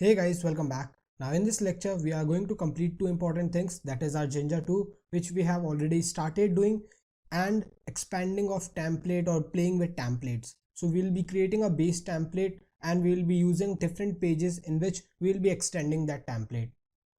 Hey guys, welcome back. Now in this lecture, we are going to complete two important things, that is our Jinja 2, which we have already started doing, and expanding of template or playing with templates. So we'll be creating a base template and we'll be using different pages in which we'll be extending that template.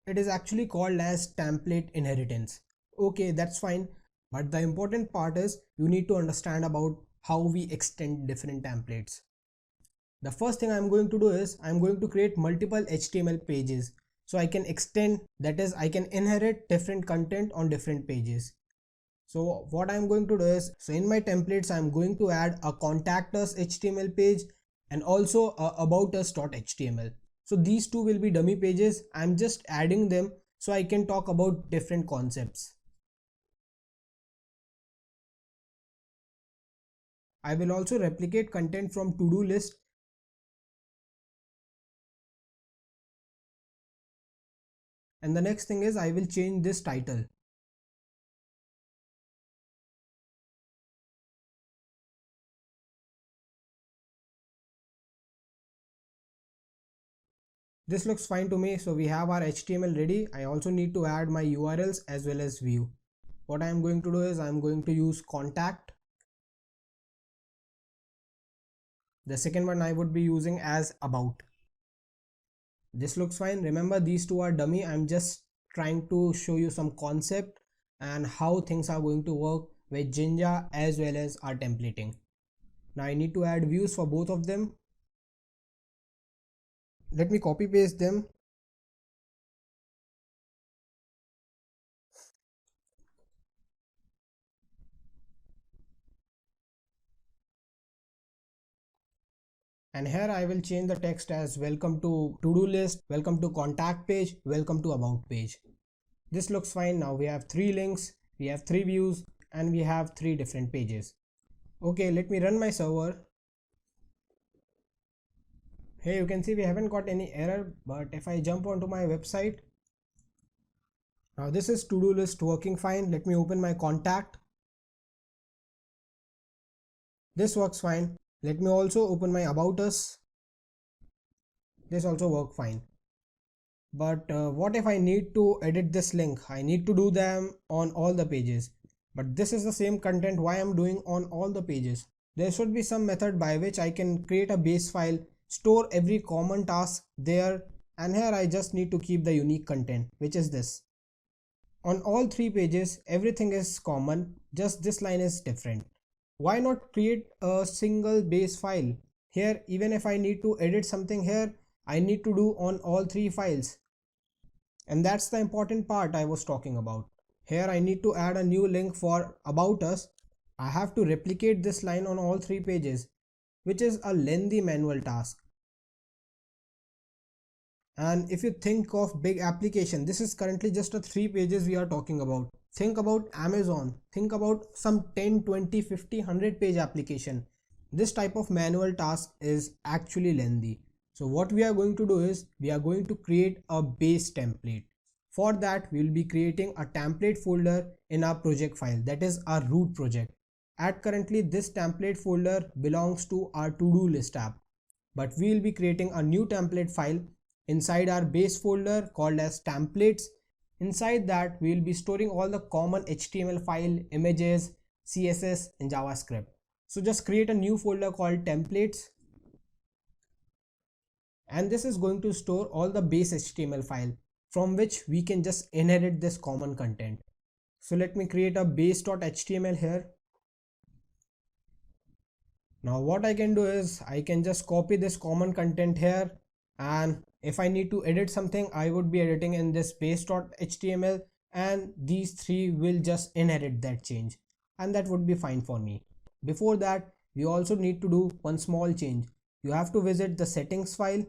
It is actually called as template inheritance. Okay, that's fine. But the important part is you need to understand about how we extend different templates. The first thing I'm going to do is I'm going to create multiple HTML pages so I can extend, that is I can inherit different content on different pages. So what I'm going to do is, so in my templates I'm going to add a contact us HTML page and also a about us.html. So these two will be dummy pages. I'm just adding them so I can talk about different concepts. I will also replicate content from to-do list. And the next thing is I will change this title. This looks fine to me. So we have our HTML ready. I also need to add my URLs as well as view. What I am going to do is I am going to use contact. The second one I would be using as about. This looks fine. Remember, these two are dummy. I'm just trying to show you some concept and how things are going to work with Jinja as well as our templating. Now I need to add views for both of them. Let me copy paste them. And here I will change the text as welcome to-do list, welcome to contact page, welcome to about page. This looks fine. Now we have three links, we have three views, and we have three different pages. Okay, let me run my server. Hey, you can see we haven't got any error, but if I jump onto my website, now this is to-do list working fine. Let me open my contact. This works fine. Let me also open my about us. This also works fine. But what if I need to edit this link? I need to do them on all the pages. But this is the same content why I'm doing on all the pages. There should be some method by which I can create a base file, store every common task there, and here I just need to keep the unique content, which is this. On all three pages, everything is common, just this line is different. Why not create a single base file? Here, even if I need to edit something here, I need to do on all three files. And that's the important part I was talking about. Here I need to add a new link for about us. I have to replicate this line on all three pages, which is a lengthy manual task. And if you think of big application, this is currently just a 3 pages we are talking about. Think about Amazon, think about some 10, 20, 50, 100 page application. This type of manual task is actually lengthy. So what we are going to do is we are going to create a base template. For that, we will be creating a template folder in our project file, that is our root project. At currently, this template folder belongs to our to-do list app, but we will be creating a new template file inside our base folder called as templates. Inside that, we will be storing all the common HTML file, images, CSS and JavaScript. So just create a new folder called templates, and this is going to store all the base HTML file from which we can just inherit this common content. So let me create a base.html here. Now what I can do is I can just copy this common content here, and if I need to edit something, I would be editing in this base.html, and these three will just inherit that change, and that would be fine for me. Before that, we also need to do one small change. You have to visit the settings file,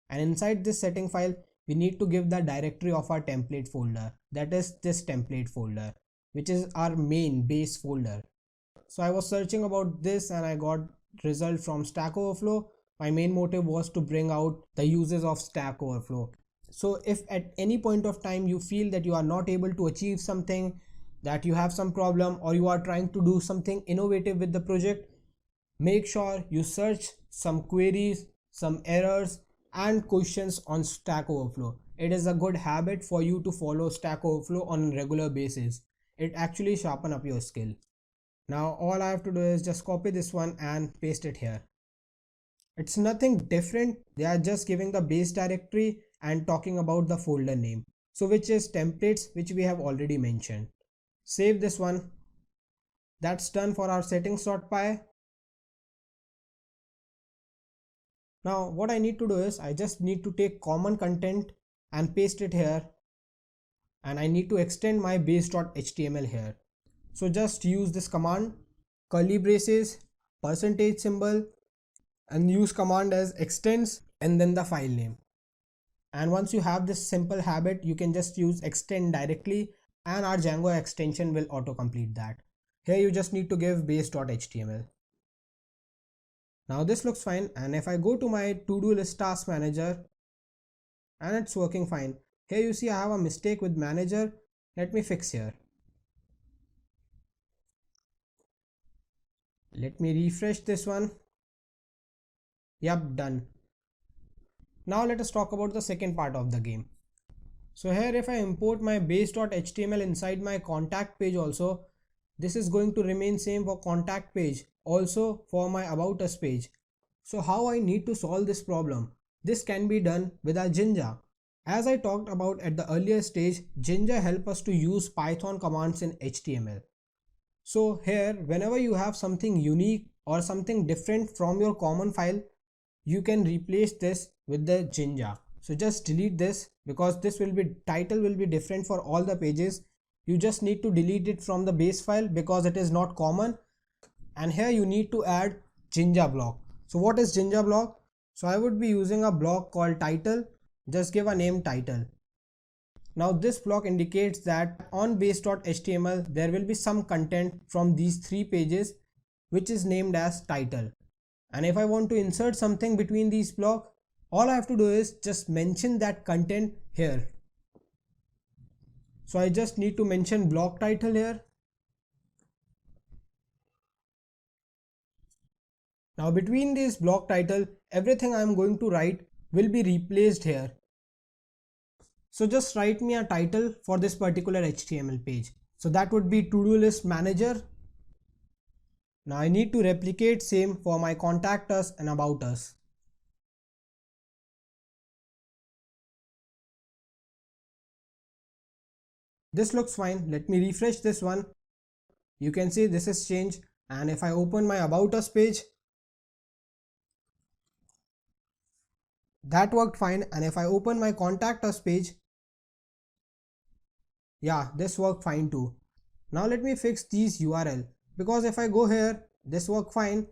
and inside this setting file we need to give the directory of our template folder, that is this template folder, which is our main base folder. So I was searching about this and I got result from Stack Overflow. My main motive was to bring out the uses of Stack Overflow. So if at any point of time you feel that you are not able to achieve something, that you have some problem, or you are trying to do something innovative with the project, make sure you search some queries, some errors, and questions on Stack Overflow. It is a good habit for you to follow Stack Overflow on a regular basis. It actually sharpen up your skill. Now all I have to do is just copy this one and paste it here. It's nothing different. They are just giving the base directory and talking about the folder name. So which is templates, which we have already mentioned. Save this one. That's done for our settings.py. Now what I need to do is I just need to take common content and paste it here, and I need to extend my base.html here. So just use this command, curly braces, percentage symbol, and use command as extends and then the file name. And once you have this simple habit, you can just use extend directly and our Django extension will autocomplete that. Here you just need to give base.html. Now this looks fine, and if I go to my to-do list task manager, and it's working fine. Here you see I have a mistake with manager. Let me fix here. Let me refresh this one. Yep, done. Now let us talk about the second part of the game. So here if I import my base.html inside my contact page also, this is going to remain same for contact page, also for my about us page. So how I need to solve this problem? This can be done with our Jinja. As I talked about at the earlier stage, Jinja help us to use Python commands in HTML. So here, whenever you have something unique or something different from your common file, you can replace this with the Jinja. So just delete this, because this will be title will be different for all the pages. You just need to delete it from the base file because it is not common. And here you need to add Jinja block. So what is Jinja block? So I would be using a block called title. Just give a name title. Now this block indicates that on base.html there will be some content from these three pages which is named as title. And if I want to insert something between these blocks, all I have to do is just mention that content here. So I just need to mention block title here. Now between this block title, everything I am going to write will be replaced here. So just write me a title for this particular HTML page. So that would be to-do list manager. Now I need to replicate same for my contact us and about us. This looks fine. Let me refresh this one. You can see this is changed, and if I open my about us page, that worked fine. And if I open my contact us page, yeah, this worked fine too. Now let me fix these URL, because if I go here, this worked fine,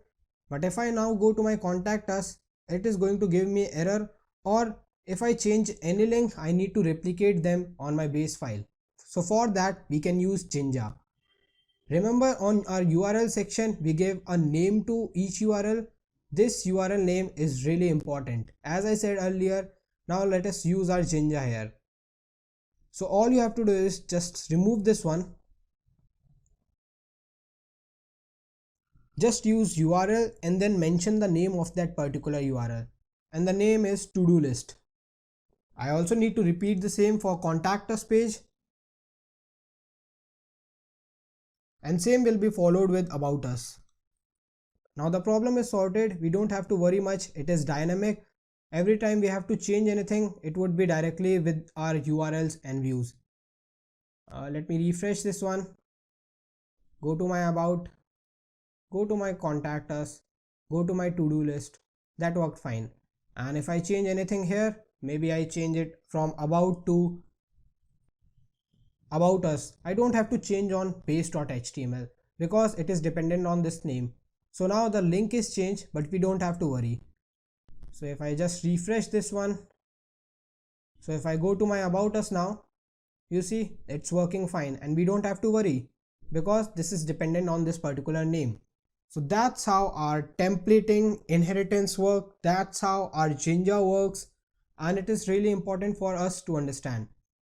but if I now go to my contact us, it is going to give me error, or if I change any link, I need to replicate them on my base file. So for that we can use Jinja. Remember on our URL section we gave a name to each URL. This URL name is really important. As I said earlier, now let us use our Jinja here. So all you have to do is just remove this one. Just use URL and then mention the name of that particular URL, and the name is to-do list. I also need to repeat the same for contact us page, and same will be followed with about us. Now the problem is sorted. We don't have to worry much. It is dynamic. Every time we have to change anything, it would be directly with our URLs and views. Let me refresh this one. Go to my about, go to my contact us, go to my to-do list. That worked fine. And if I change anything here, maybe I change it from about to about us, I don't have to change on base.html because it is dependent on this name. So now the link is changed, but we don't have to worry. So if I just refresh this one, so if I go to my about us now, you see it's working fine, and we don't have to worry because this is dependent on this particular name. So that's how our templating inheritance work. That's how our Jinja works, and it is really important for us to understand.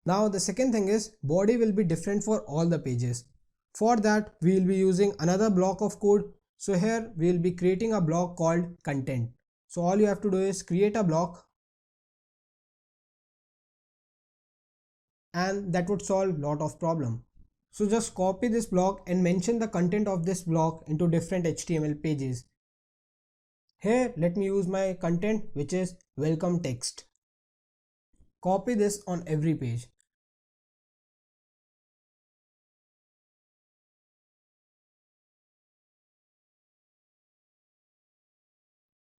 Now the second thing is body will be different for all the pages. For that we will be using another block of code. So here we will be creating a block called content. So all you have to do is create a block. and that would solve lot of problem. So just copy this block and mention the content of this block into different HTML pages. Here let me use my content, which is welcome text. Copy this on every page.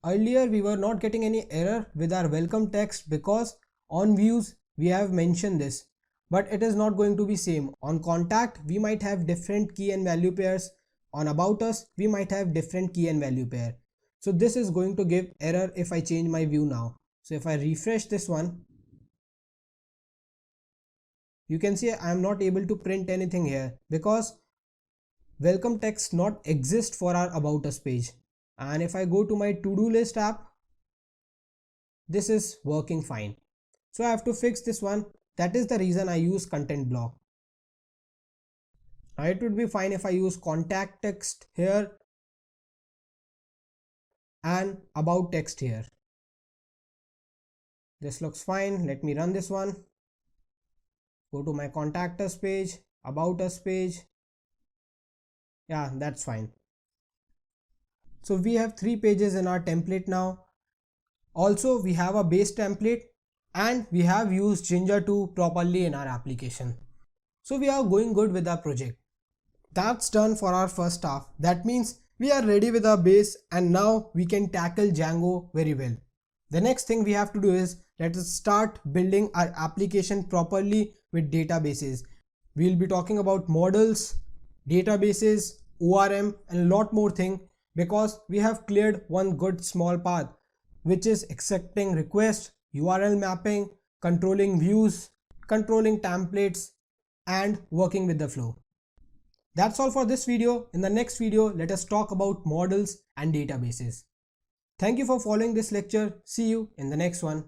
Earlier we were not getting any error with our welcome text because on views we have mentioned this, but it is not going to be same. On contact we might have different key and value pairs. On about us we might have different key and value pair. So this is going to give error if I change my view now. So if I refresh this one, you can see I am not able to print anything here because welcome text not exist for our about us page. And if I go to my to-do list app, this is working fine. So I have to fix this one. That is the reason I use content block. Now it would be fine if I use contact text here and about text here. This looks fine. Let me run this one. Go to my contact us page, about us page. Yeah, that's fine. So we have 3 pages in our template now. Also we have a base template and we have used Jinja 2 properly in our application. So we are going good with our project. That's done for our first half. That means we are ready with our base and now we can tackle Django very well. The next thing we have to do is let us start building our application properly with databases. We'll be talking about models, databases, ORM and a lot more thing because we have cleared one good small path, which is accepting requests, URL mapping, controlling views, controlling templates and working with the flow. That's all for this video. In the next video, let us talk about models and databases. Thank you for following this lecture. See you in the next one.